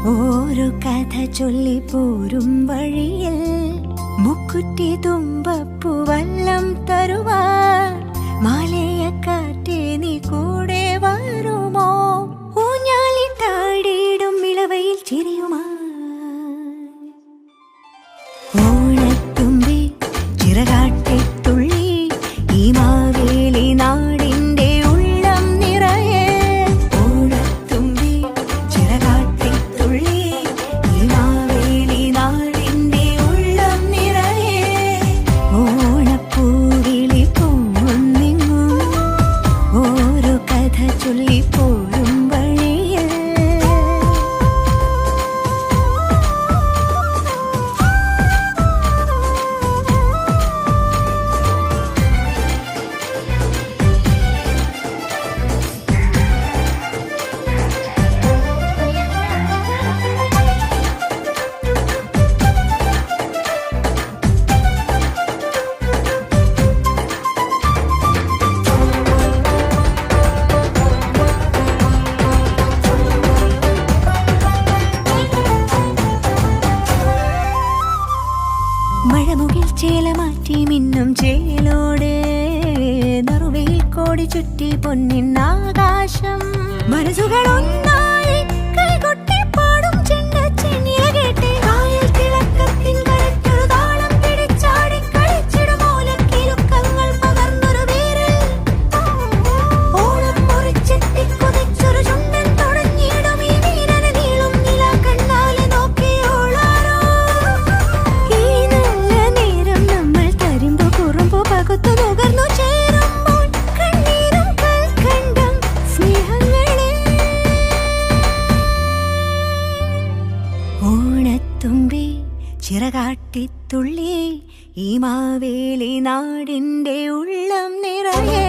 ഓരോ കഥ ചൊല്ലി പോരും വഴിയിൽ മുക്കുറ്റി തുമ്പപ്പൂ വല്ലം തരുവാൻ മാലയക്കാറ്റേ നീ കൂടെ വരുമോ? ഊഞ്ഞാലിട്ടാടിയിടും ഇളവയിൽ ചിരിയുമാ ഓണത്തുമ്പി ചിറകാട്ടിത്തുള്ളി ഈ മാവേലി നാടിന്റെ ഉള്ളം നിറയെ. ഓണത്തുമ്പി ചിറകാട്ടിത്തുള്ളി ഈ മാവേലി നാടിന്റെ ഉള്ളം നിറയെ. ഓണപ്പൂവിളി പൊങ്ങുന്നെങ്ങും ഓരോ കഥ ചൊല്ലി പോരും വഴിയിൽ. മഴമുകിൽ ചേല മാറ്റി മിന്നും ചേലോടെ നറുവയിൽ കോടി ചുറ്റി പൊന്നിന്നാകാശം. മനസ്സുകൾ ഒന്നായി കൈകൊട്ടി പാടും ചെണ്ടച്ചെന്നിയ കേട്ടെ. കായൽ തിളക്കത്തിൻ കരയ്ക്കൊരു താളം പിടിച്ചാടി കളിച്ചിടും ഓലക്കിലുക്കങ്ങൾ പകർന്നൊരു വീരൽ. ഓണം മുറിച്ചെത്തി കുതിച്ചൊരു ചുണ്ടൻ തുടങ്ങിയിടും ഈ വീരന് നീളും നില കണ്ണാലെ നോക്കിയോളാരോ. ഈ നല്ല നേരം നമ്മൾ തരുമ്പോ കുറുമ്പോ പകുത്തു നുകർന്നു ചേരുമ്പോൾ കണ്ണീരും കൽക്കണ്ടം സ്നേഹങ്ങളെ. ഓണത്തുമ്പി ചിറകാട്ടിത്തുള്ളി ഈ മാവേലി നാടിന്റെ ഉള്ളം നിറയെ.